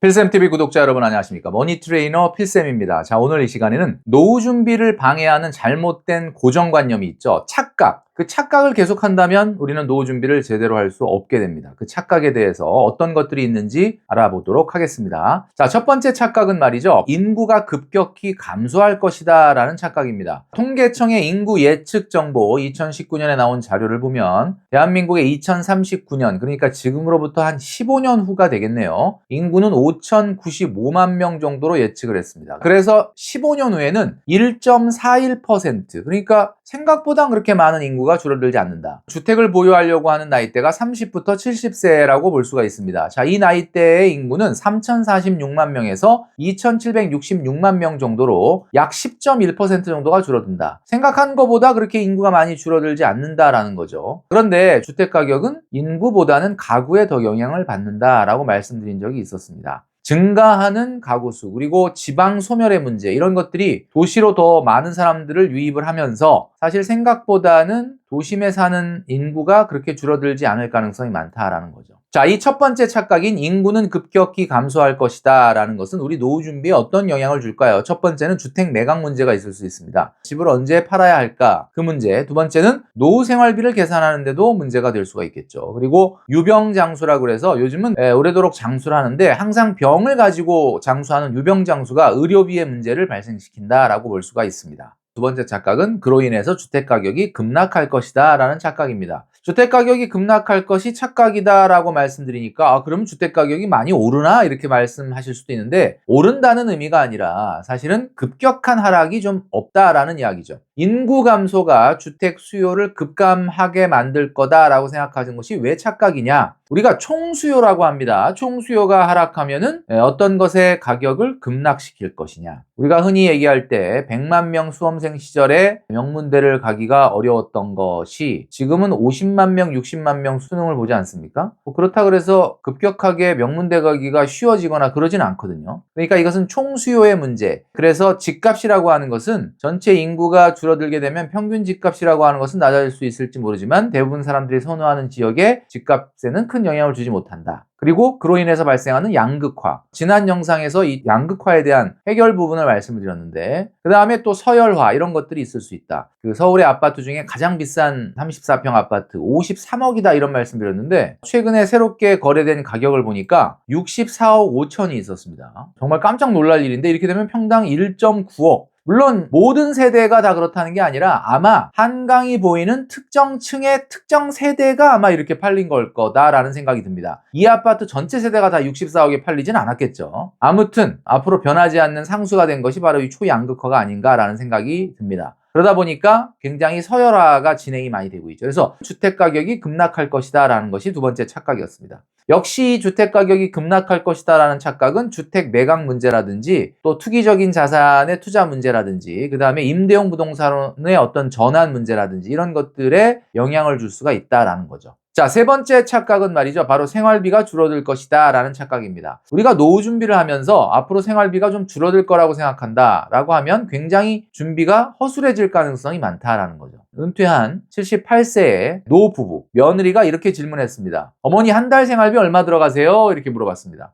필쌤TV 구독자 여러분 안녕하십니까? 머니트레이너 필쌤입니다. 자, 오늘 이 시간에는 노후 준비를 방해하는 잘못된 고정관념이 있죠. 착각. 그 착각을 계속한다면 우리는 노후 준비를 제대로 할 수 없게 됩니다. 그 착각에 대해서 어떤 것들이 있는지 알아보도록 하겠습니다. 자, 첫 번째 착각은 말이죠. 인구가 급격히 감소할 것이다 라는 착각입니다. 통계청의 인구 예측 정보 2019년에 나온 자료를 보면 대한민국의 2039년, 그러니까 지금으로부터 한 15년 후가 되겠네요. 인구는 5,095만 명 정도로 예측을 했습니다. 그래서 15년 후에는 1.41%, 그러니까 생각보다 그렇게 많은 인구가 줄어들지 않는다. 주택을 보유하려고 하는 나이대가 30부터 70세라고 볼 수가 있습니다. 자, 이 나이대의 인구는 3,046만 명에서 2,766만 명 정도로 약 10.1% 정도가 줄어든다. 생각한 것보다 그렇게 인구가 많이 줄어들지 않는다라는 거죠. 그런데 주택 가격은 인구보다는 가구에 더 영향을 받는다라고 말씀드린 적이 있었습니다. 증가하는 가구 수, 그리고 지방 소멸의 문제, 이런 것들이 도시로 더 많은 사람들을 유입을 하면서 사실 생각보다는 도심에 사는 인구가 그렇게 줄어들지 않을 가능성이 많다라는 거죠. 자, 이 첫 번째 착각인 인구는 급격히 감소할 것이다 라는 것은 우리 노후 준비에 어떤 영향을 줄까요? 첫 번째는 주택 매각 문제가 있을 수 있습니다. 집을 언제 팔아야 할까? 그 문제. 두 번째는 노후 생활비를 계산하는 데도 문제가 될 수가 있겠죠. 그리고 유병장수라고 해서 요즘은 오래도록 장수를 하는데 항상 병을 가지고 장수하는 유병장수가 의료비의 문제를 발생시킨다라고 볼 수가 있습니다. 두 번째 착각은 그로 인해서 주택 가격이 급락할 것이다 라는 착각입니다. 주택 가격이 급락할 것이 착각이다 라고 말씀드리니까 그럼 주택 가격이 많이 오르나? 이렇게 말씀하실 수도 있는데, 오른다는 의미가 아니라 사실은 급격한 하락이 좀 없다라는 이야기죠. 인구 감소가 주택 수요를 급감하게 만들 거다라고 생각하는 것이 왜 착각이냐? 우리가 총수요라고 합니다. 총수요가 하락하면은 어떤 것의 가격을 급락시킬 것이냐? 우리가 흔히 얘기할 때 100만 명 수험생 시절에 명문대를 가기가 어려웠던 것이 지금은 50만 명, 60만 명 수능을 보지 않습니까? 그렇다 그래서 급격하게 명문대 가기가 쉬워지거나 그러진 않거든요. 그러니까 이것은 총수요의 문제. 그래서 집값이라고 하는 것은 전체 인구가 줄어들게 되면 평균 집값이라고 하는 것은 낮아질 수 있을지 모르지만 대부분 사람들이 선호하는 지역의 집값에는 큰 영향을 주지 못한다. 그리고 그로 인해서 발생하는 양극화. 지난 영상에서 이 양극화에 대한 해결 부분을 말씀을 드렸는데, 그 다음에 또 서열화, 이런 것들이 있을 수 있다. 그 서울의 아파트 중에 가장 비싼 34평 아파트 53억이다 이런 말씀 드렸는데, 최근에 새롭게 거래된 가격을 보니까 64억 5천이 있었습니다. 정말 깜짝 놀랄 일인데, 이렇게 되면 평당 1.9억. 물론 모든 세대가 다 그렇다는 게 아니라 아마 한강이 보이는 특정 층의 특정 세대가 아마 이렇게 팔린 걸 거다라는 생각이 듭니다. 이 아파트 전체 세대가 다 64억에 팔리진 않았겠죠. 아무튼 앞으로 변하지 않는 상수가 된 것이 바로 이 초양극화가 아닌가라는 생각이 듭니다. 그러다 보니까 굉장히 서열화가 진행이 많이 되고 있죠. 그래서 주택 가격이 급락할 것이다 라는 것이 두 번째 착각이었습니다. 역시 주택 가격이 급락할 것이다 라는 착각은 주택 매각 문제라든지 또 투기적인 자산의 투자 문제라든지 그 다음에 임대용 부동산의 어떤 전환 문제라든지 이런 것들에 영향을 줄 수가 있다라는 거죠. 자, 세 번째 착각은 말이죠. 바로 생활비가 줄어들 것이다 라는 착각입니다. 우리가 노후 준비를 하면서 앞으로 생활비가 좀 줄어들 거라고 생각한다 라고 하면 굉장히 준비가 허술해질 가능성이 많다라는 거죠. 은퇴한 78세의 노부부, 며느리가 이렇게 질문했습니다. 어머니 한 달 생활비 얼마 들어가세요? 이렇게 물어봤습니다.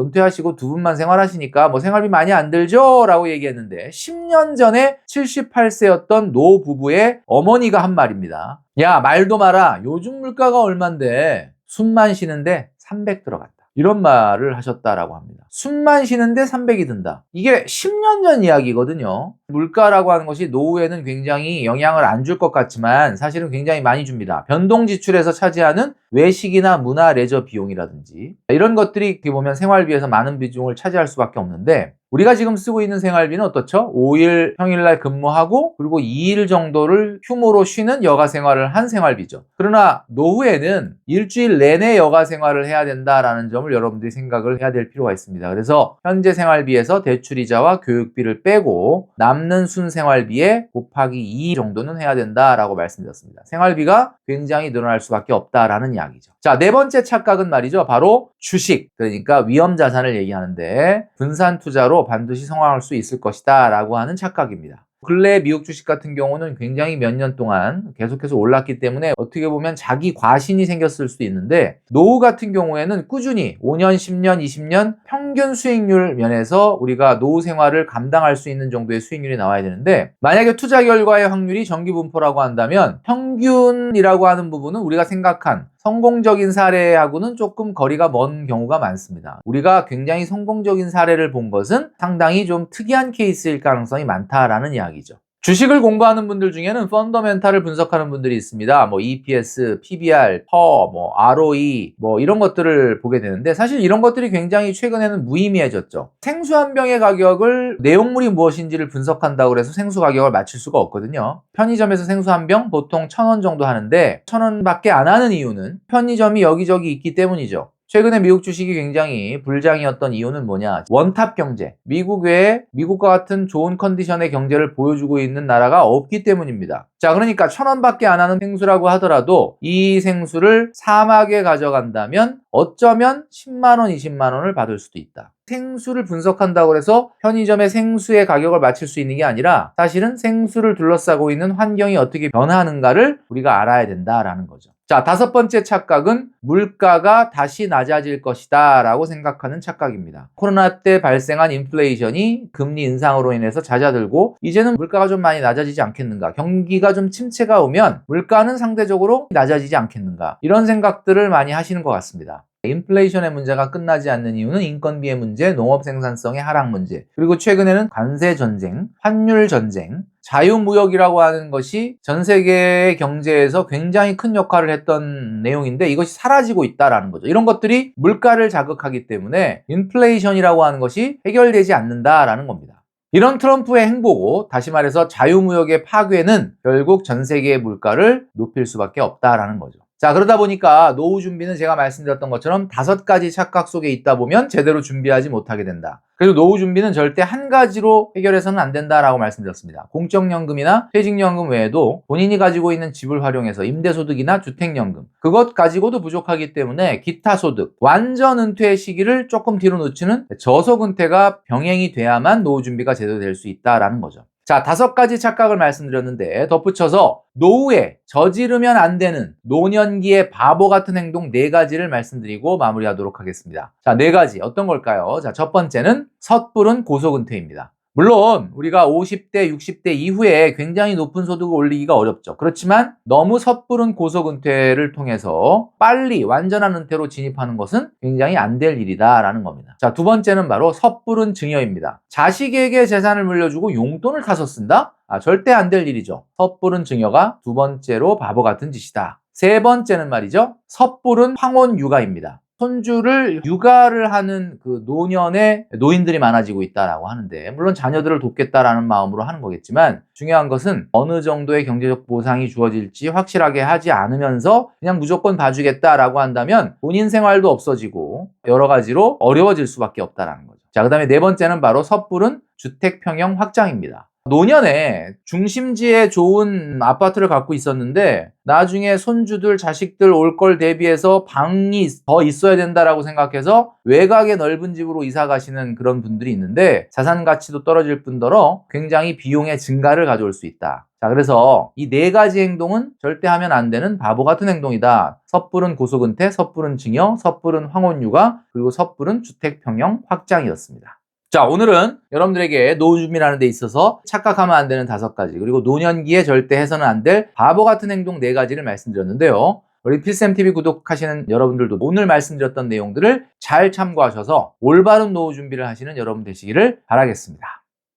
은퇴하시고 두 분만 생활하시니까 생활비 많이 안 들죠? 라고 얘기했는데 10년 전에 78세였던 노부부의 어머니가 한 말입니다. 야, 말도 마라. 요즘 물가가 얼만데 숨만 쉬는데 300 들어갔다. 이런 말을 하셨다라고 합니다. 숨만 쉬는데 300이 든다. 이게 10년 전 이야기거든요. 물가라고 하는 것이 노후에는 굉장히 영향을 안 줄 것 같지만 사실은 굉장히 많이 줍니다. 변동 지출에서 차지하는 외식이나 문화 레저 비용이라든지 이런 것들이 이렇게 보면 생활비에서 많은 비중을 차지할 수밖에 없는데, 우리가 지금 쓰고 있는 생활비는 어떻죠? 5일 평일날 근무하고 그리고 2일 정도를 휴무로 쉬는 여가 생활을 한 생활비죠. 그러나 노후에는 일주일 내내 여가 생활을 해야 된다라는 점을 여러분들이 생각을 해야 될 필요가 있습니다. 그래서 현재 생활비에서 대출이자와 교육비를 빼고 남는 순생활비에 곱하기 2 정도는 해야 된다라고 말씀드렸습니다. 생활비가 굉장히 늘어날 수밖에 없다라는 이야기죠. 자, 네 번째 착각은 말이죠. 바로 주식, 그러니까 위험자산을 얘기하는데 분산 투자로 반드시 성공할 수 있을 것이다 라고 하는 착각입니다. 근래 미국 주식 같은 경우는 굉장히 몇 년 동안 계속해서 올랐기 때문에 어떻게 보면 자기 과신이 생겼을 수도 있는데, 노후 같은 경우에는 꾸준히 5년, 10년, 20년 평균 수익률 면에서 우리가 노후 생활을 감당할 수 있는 정도의 수익률이 나와야 되는데, 만약에 투자 결과의 확률이 정기분포라고 한다면 평균이라고 하는 부분은 우리가 생각한 성공적인 사례하고는 조금 거리가 먼 경우가 많습니다. 우리가 굉장히 성공적인 사례를 본 것은 상당히 좀 특이한 케이스일 가능성이 많다라는 이야기죠. 주식을 공부하는 분들 중에는 펀더멘탈을 분석하는 분들이 있습니다. EPS, PBR, PER, ROE 이런 것들을 보게 되는데, 사실 이런 것들이 굉장히 최근에는 무의미해졌죠. 생수 한 병의 가격을 내용물이 무엇인지를 분석한다고 해서 생수 가격을 맞출 수가 없거든요. 편의점에서 생수 한 병 보통 1,000원 정도 하는데 1,000원밖에 안 하는 이유는 편의점이 여기저기 있기 때문이죠. 최근에 미국 주식이 굉장히 불장이었던 이유는 뭐냐? 원탑 경제. 미국 외에 미국과 같은 좋은 컨디션의 경제를 보여주고 있는 나라가 없기 때문입니다. 자, 그러니까 1,000원밖에 안 하는 생수라고 하더라도 이 생수를 사막에 가져간다면 어쩌면 10만 원, 20만 원을 받을 수도 있다. 생수를 분석한다고 해서 편의점의 생수의 가격을 맞출 수 있는 게 아니라, 사실은 생수를 둘러싸고 있는 환경이 어떻게 변하는가를 우리가 알아야 된다라는 거죠. 자, 5번째 착각은 물가가 다시 낮아질 것이다 라고 생각하는 착각입니다. 코로나 때 발생한 인플레이션이 금리 인상으로 인해서 잦아들고 이제는 물가가 좀 많이 낮아지지 않겠는가, 경기가 좀 침체가 오면 물가는 상대적으로 낮아지지 않겠는가, 이런 생각들을 많이 하시는 것 같습니다. 인플레이션의 문제가 끝나지 않는 이유는 인건비의 문제, 농업 생산성의 하락 문제, 그리고 최근에는 관세 전쟁, 환율 전쟁, 자유무역이라고 하는 것이 전 세계의 경제에서 굉장히 큰 역할을 했던 내용인데, 이것이 사라지고 있다라는 거죠. 이런 것들이 물가를 자극하기 때문에 인플레이션이라고 하는 것이 해결되지 않는다라는 겁니다. 이런 트럼프의 행보고, 다시 말해서 자유무역의 파괴는 결국 전 세계의 물가를 높일 수밖에 없다라는 거죠. 자, 그러다 보니까 노후 준비는 제가 말씀드렸던 것처럼 5가지 착각 속에 있다 보면 제대로 준비하지 못하게 된다. 그리고 노후 준비는 절대 한 가지로 해결해서는 안 된다라고 말씀드렸습니다. 공적연금이나 퇴직연금 외에도 본인이 가지고 있는 집을 활용해서 임대소득이나 주택연금, 그것 가지고도 부족하기 때문에 기타 소득, 완전 은퇴의 시기를 조금 뒤로 놓치는 저속은퇴가 병행이 돼야만 노후 준비가 제대로 될 수 있다라는 거죠. 자, 5가지 착각을 말씀드렸는데, 덧붙여서 노후에 저지르면 안 되는 노년기의 바보 같은 행동 4가지를 말씀드리고 마무리하도록 하겠습니다. 자, 4가지 어떤 걸까요? 자, 첫 번째는 섣부른 고속은퇴입니다. 물론 우리가 50대, 60대 이후에 굉장히 높은 소득을 올리기가 어렵죠. 그렇지만 너무 섣부른 고속은퇴를 통해서 빨리 완전한 은퇴로 진입하는 것은 굉장히 안 될 일이다라는 겁니다. 자, 2번째는 바로 섣부른 증여입니다. 자식에게 재산을 물려주고 용돈을 타서 쓴다? 절대 안 될 일이죠. 섣부른 증여가 2번째로 바보 같은 짓이다. 3번째는 말이죠, 섣부른 황혼 육아입니다. 손주를 육아를 하는 그 노년에 노인들이 많아지고 있다라고 하는데, 물론 자녀들을 돕겠다라는 마음으로 하는 거겠지만, 중요한 것은 어느 정도의 경제적 보상이 주어질지 확실하게 하지 않으면서 그냥 무조건 봐주겠다라고 한다면 본인 생활도 없어지고 여러 가지로 어려워질 수밖에 없다라는 거죠. 자, 그 다음에 4번째는 바로 섣부른 주택 평형 확장입니다. 노년에 중심지에 좋은 아파트를 갖고 있었는데 나중에 손주들, 자식들 올 걸 대비해서 방이 더 있어야 된다라고 생각해서 외곽의 넓은 집으로 이사 가시는 그런 분들이 있는데, 자산 가치도 떨어질 뿐더러 굉장히 비용의 증가를 가져올 수 있다. 자, 그래서 이 4가지 행동은 절대 하면 안 되는 바보 같은 행동이다. 섣부른 고속은퇴, 섣부른 증여, 섣부른 황혼육아, 그리고 섣부른 주택 평형 확장이었습니다. 자, 오늘은 여러분들에게 노후 준비하는 데 있어서 착각하면 안 되는 5가지, 그리고 노년기에 절대 해서는 안 될 바보 같은 행동 4가지를 말씀드렸는데요. 우리 필쌤TV 구독하시는 여러분들도 오늘 말씀드렸던 내용들을 잘 참고하셔서 올바른 노후 준비를 하시는 여러분 되시기를 바라겠습니다.